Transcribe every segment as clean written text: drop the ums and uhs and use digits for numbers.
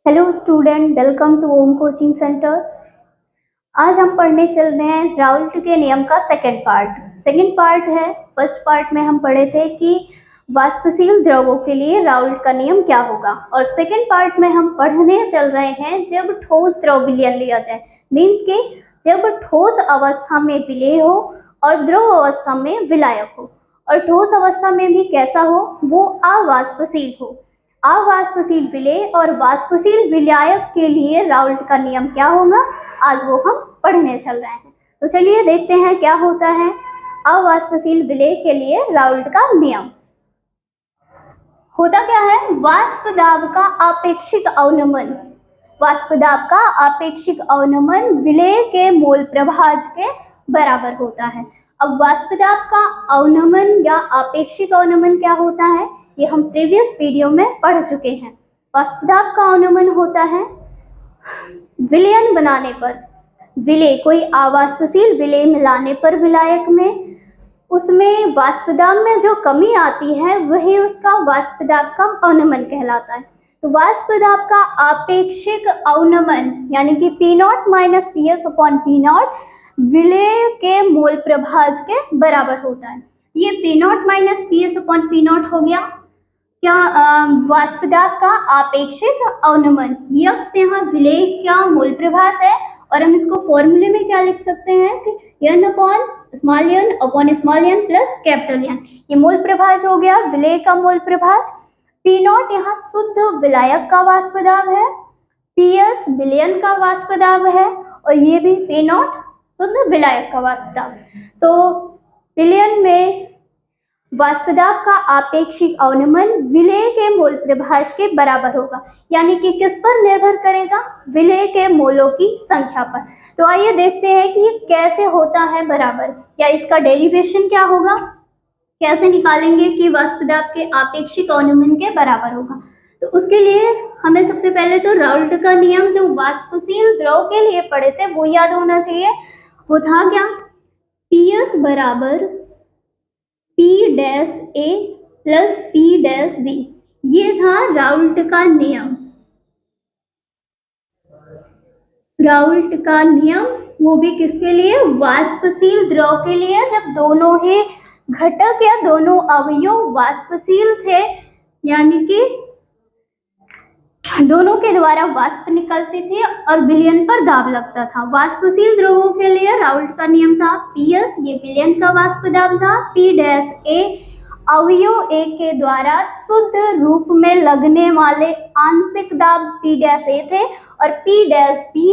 Hello student, welcome to Om coaching centre. आज हम पढ़ने चल रहे हैं राउल्ट के नियम का सेकंड पार्ट है। फर्स्ट पार्ट में हम पढ़े थे कि वाष्पशील द्रवों के लिए राउल्ट का नियम क्या होगा, और सेकंड पार्ट में हम पढ़ने चल रहे हैं जब ठोस द्रव विलयन लिया जाए, मीन्स कि जब ठोस अवस्था में विलेय हो और द्रव अवस्था में विलायक हो, और ठोस अवस्था में भी कैसा हो, वो अवाष्पशील हो। अवाष्पशील विलेय और वाष्पशील विलायक के लिए राउल्ट का नियम क्या होगा, आज वो हम पढ़ने चल रहे हैं। तो चलिए देखते हैं क्या होता है अवाष्पशील विलेय के लिए राउल्ट का नियम। होता क्या है, वाष्प दाब का आपेक्षिक अवनमन, वाष्प दाब का आपेक्षिक अवनमन विलेय के मोल प्रभाज के बराबर होता है। अब वाष्प दाब का अवनमन या आपेक्षिक अवनमन क्या होता है, ये हम प्रीवियस वीडियो में पढ़ चुके हैं। वाष्प दाब का अवनमन होता है विलयन बनाने पर, विलेय कोई अवाष्पशील विलेय मिलाने पर विलायक में, उसमें वाष्प दाब में जो कमी आती है वही उसका वाष्प दाब का अवनमन कहलाता है। तो वाष्प दाब का आपेक्षिक अवनमन यानी कि P0 माइनस PS/P0 विलेय के मोल प्रभाज के बराबर होता है। ये P0 माइनस PS/P0 हो गया क्या, वाष्प दाब का आपेक्षिक अवनमन। यक्स यहाँ विलेय का मोल प्रभाज है, और हम इसको फॉर्मूले में क्या लिख सकते हैं कि n upon small n plus capital N, ये मोल प्रभाज हो गया, विलेय का मोल प्रभाज। P0 यहाँ शुद्ध विलायक का वाष्प दाब है, PS विलयन का वाष्प दाब है, और ये भी P0 शुद्ध विलायक का वाष्प दाब। तो विलयन में वाष्प दाब का आपेक्षिक अवनमन विलेय के मोल प्रभाज के बराबर होगा, यानी कि किस पर निर्भर करेगा, विलेय के मोलों की संख्या पर। तो आइए देखते हैं कि ये कैसे होता है बराबर, या इसका डेरिवेशन क्या होगा, कैसे निकालेंगे कि वाष्प दाब के आपेक्षिक अवनमन के बराबर होगा। तो उसके लिए हमें सबसे पहले तो राउल्ट का नियम जो वाष्पशील द्रव के लिए पढ़े थे वो याद होना चाहिए। वो था क्या, PS बराबर P' A plus P' B, ये था राउल्ट का नियम। राउल्ट का नियम वो भी किसके लिए, वाष्पशील द्रव के लिए, जब दोनों ही घटक या दोनों अवयव वाष्पशील थे, यानी कि दोनों के द्वारा वाष्प निकलती थी और विलयन पर दाब लगता था। वाष्पशील द्रवों के लिए राउल्ट का नियम था PS, ये विलयन का वाष्प दाब था, P' A अवयव A के द्वारा शुद्ध रूप में लगने वाले आंशिक दाब P' A थे, और P' B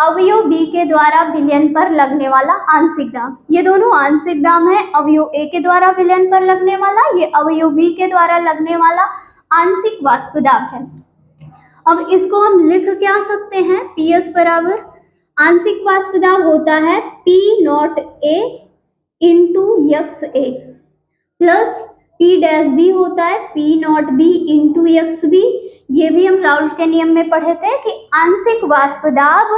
अवयव B के द्वारा विलयन पर लगने वाला आंशिक दाब। ये दोनों आंशिक दाब है, अवयव A के द्वारा विलयन पर लगने वाला, ये अवयव B के द्वारा लगने वाला आंशिक वाष्प दाब है। अब इसको हम लिख क्या सकते हैं, PS बराबर आंशिक वाष्प दाब होता है P0 A into x A plus P' B होता है P0 B into x B। ये भी हम राउल्ट के नियम में पढ़े थे कि आंशिक वाष्प दाब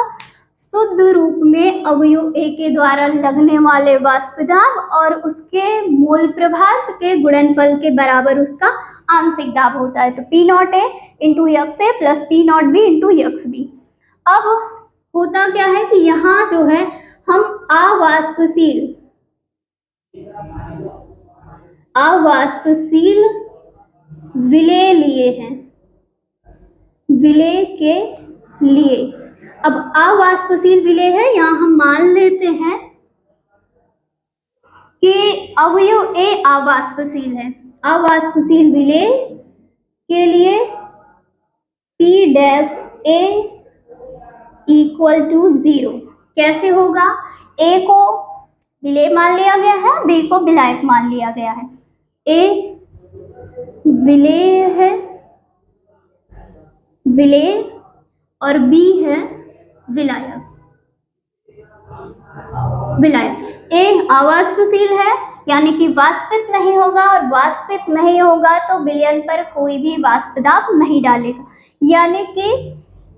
शुद्ध रूप में अवयव A के द्वारा लगने वाले वाष्प दाब और उसके मोल प्रभाज के गुणनफल के बराबर उसका आंशिक दाब होता है। तो P0 A into x A plus P0 B into x B। अब होता क्या है कि यहाँ जो है हम अवाष्पशील विलेय लिए हैं, विलेय के लिए। अब अवाष्पशील विलेय है, यहाँ हम मान लेते हैं कि अवयव A अवाष्पशील है। अवाष्पशील विलेय के लिए P' A इक्वल टू 0 कैसे होगा, A को विलेय मान लिया गया है, B को विलायक मान लिया गया है। A विलेय है, विलेय, और B है विलायक। A अवाष्पशील है, यानी कि वाष्पित नहीं होगा, और वाष्पित नहीं होगा तो विलयन पर कोई भी वाष्प दाब नहीं डालेगा, यानी कि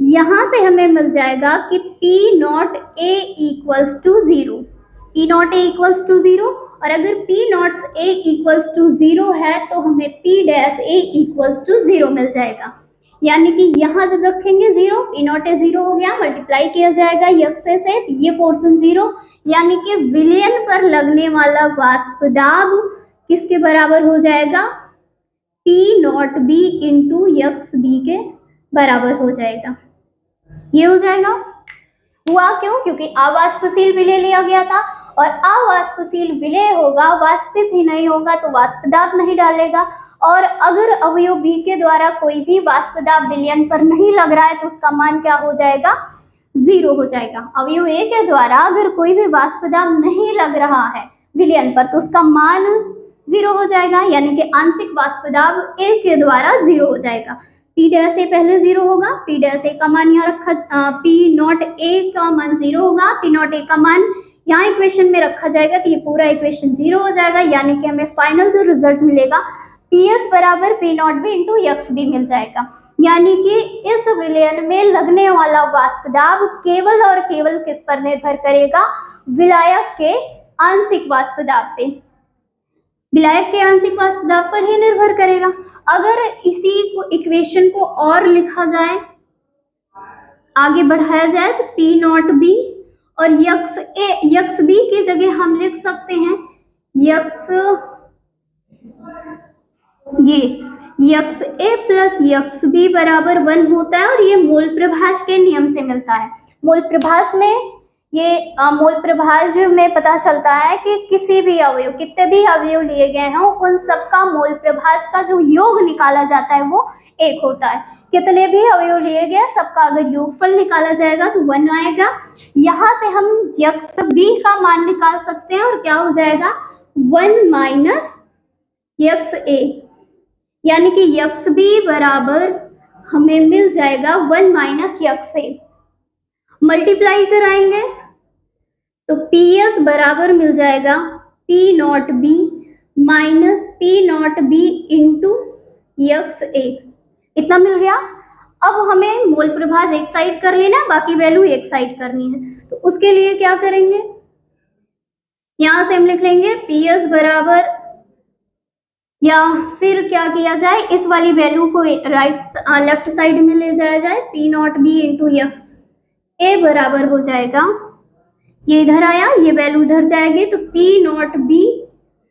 यहाँ से हमें मिल जाएगा कि P0 A equals to 0, P0 A equals to 0, और अगर P0 A इक्वल्स टू 0 है तो हमें P' A इक्वल्स टू 0 मिल जाएगा। यानी कि यहाँ जब रखेंगे 0, पी नॉट ए 0 हो गया, मल्टीप्लाई किया जाएगा यक्स से, ये पोर्शन 0, यानी कि विलयन पर लगने वाला वाष्प दाब किसके बराबर हो जाएगा, P not B into x B के बराबर हो जाएगा। ये हो जाएगा। हुआ क्यों? क्योंकि अवाष्पशील विलय लिया गया था, और अवाष्पशील विलय होगा, वाष्पित ही नहीं होगा तो वाष्प दाब नहीं डालेगा। और अगर अवयव बी के द्वारा कोई भी वाष्प दाब विलयन पर नहीं लग रहा है तो उसका मान क्या हो जाएगा, 0 हो जाएगा। अवयव ए के द्वारा अगर कोई भी वाष्प दाब नहीं लग रहा है विलयन पर तो उसका मान 0 हो जाएगा, यानी कि आंशिक वाष्प दाब ए के द्वारा 0 हो जाएगा। पी डैश ए पहले 0 होगा, पी डैश ए का मान यहाँ रखा, पी नॉट ए का मान 0 होगा, पी नॉट ए का मान यहाँ इक्वेशन में रखा जाएगा तो ये पूरा इक्वेशन 0 हो जाएगा, यानी कि हमें फाइनल जो रिजल्ट मिलेगा पी एस बराबर P not B into x B मिल जाएगा। यानी कि इस विलयन में लगने वाला वाष्प दाब केवल और केवल किस पर निर्भर करेगा, विलायक के आंशिक वाष्प दाब पे, विलायक के आंशिक वाष्प दाब पर ही निर्भर करेगा। अगर इसी इक्वेशन को और लिखा जाए, आगे बढ़ाया जाए तो पी नॉट बी और यक्स बी की जगह हम लिख सकते हैं यक्स ए प्लस यक्स बी बराबर 1 होता है, और ये मोल प्रभाज के नियम से मिलता है। मोल प्रभाज में मोल प्रभाज में पता चलता है कि किसी भी अवयव, कितने भी अवयव लिए गए हों, उन सबका मोल प्रभाज का जो योग निकाला जाता है वो 1 होता है। कितने भी अवयव लिए गए सबका अगर योगफल निकाला जाएगा तो 1 आएगा। यहाँ से हम यक्स बी का मान निकाल सकते हैं, और क्या हो जाएगा 1 माइनस यक्स ए, यानी कि यक्स बी बराबर हमें मिल जाएगा 1 माइनस यक्स ए। मल्टीप्लाई कराएंगे तो पी एस बराबर मिल जाएगा P not B minus P not B into x A, इतना मिल गया। अब हमें मोल प्रभाज एक साइड कर लेना है, बाकी वैल्यू एक साइड करनी है, तो उसके लिए क्या करेंगे, यहां से हम लिख लेंगे पी एस बराबर, या फिर क्या किया जाए, इस वाली वैल्यू को लेफ्ट साइड में ले जाया जाए, P not B into x A बराबर हो जाएगा, ये इधर आया, ये वैल्यू इधर जाएगी तो पी नॉट बी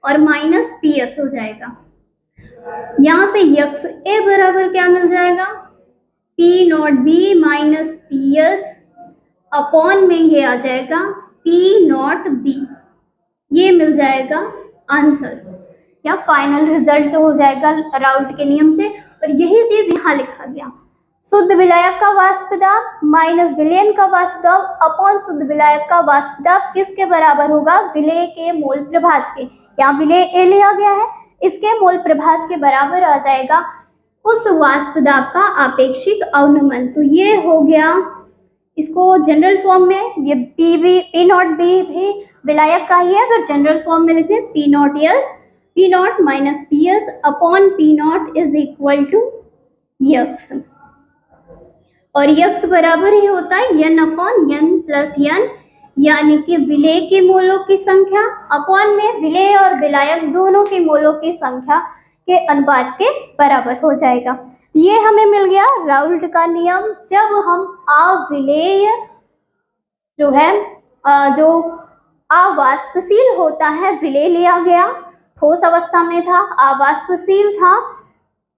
और माइनस पी एस हो जाएगा। यहां से यक्स ए बराबर क्या मिल जाएगा, P not B minus P S upon में ये आ जाएगा पी नॉट बी, ये मिल जाएगा आंसर या फाइनल रिजल्ट जो हो जाएगा राउल्ट के नियम से। और यही चीज यहाँ लिखा गया, शुद्ध विलायक का वाष्प दाब माइनस विलयन का वाष्प दाब अपॉन शुद्ध विलायक का वाष्प दाब किसके बराबर होगा, विलय के मोल प्रभाज के। यहाँ विलय ए लिया गया है, इसके मोल प्रभाज के बराबर आ जाएगा उस वाष्प दाब का आपेक्षिक अवनमन। तो ये हो गया, इसको जनरल फॉर्म में ये पी नॉट बी भी विलायक का ही है, अगर जनरल फॉर्म में लिखे P not minus P S upon P not is equal to x, और यक्स बराबर ही होता है n upon n plus n, यानी कि विलय के मोलों की संख्या अपॉन में विलय और विलायक दोनों के मोलों की संख्या के अनुपात के बराबर हो जाएगा। ये हमें मिल गया राउल्ट का नियम। जब हम अविलेय जो है जो अवाष्पशील होता है, विलय लिया गया, ठोस अवस्था में था, अवाष्पशील था,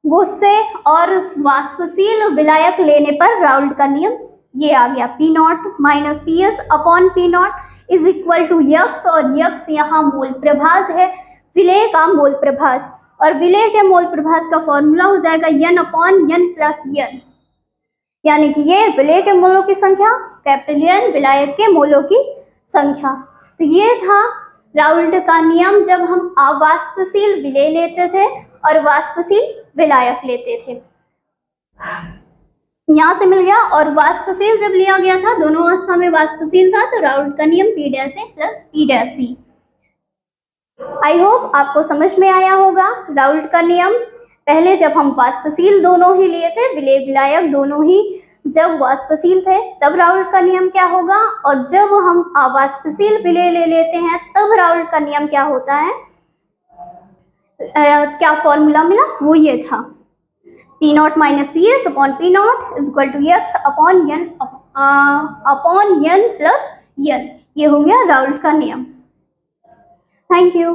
उससे और वाष्पशील विलायक लेने पर राउल्ट का नियम ये आ गया, P not minus P S upon P not is equal to x, और यक्स यहाँ मोल प्रभाज है, विलय का मोल प्रभाज, और विलय के मोल प्रभाज का फॉर्मूला हो जाएगा n upon n plus n, यानी कि ये विलय के मोलों की संख्या, कैपिटल N विलायक के मोलों की संख्या। तो ये था राउल्ट का नियम जब हम अवाष्पशील विलय लेते थे और वाष्पशील विलायक लेते थे। यहाँ से मिल गया, और वाष्पशील जब लिया गया था, दोनों अवस्था में वाष्पशील था, तो राउल्ट का नियम P dash A plus P dash B. I hope आपको समझ में आया होगा राउल्ट का नियम। पहले जब हम वाष्पशील दोनों ही लिए थे, विलय विलायक दोनों ही जब वाष्पशील थे, तब राउल्ट का नियम क्या होगा, और जब हम अवाष्पशील विलय ले लेते हैं तब राउल्ट का नियम क्या होता है, क्या फॉर्मूला मिला, वो ये था P naught minus Ps upon P naught is equal to x upon n plus n। ये हो गया राउल्ट का नियम। Thank you.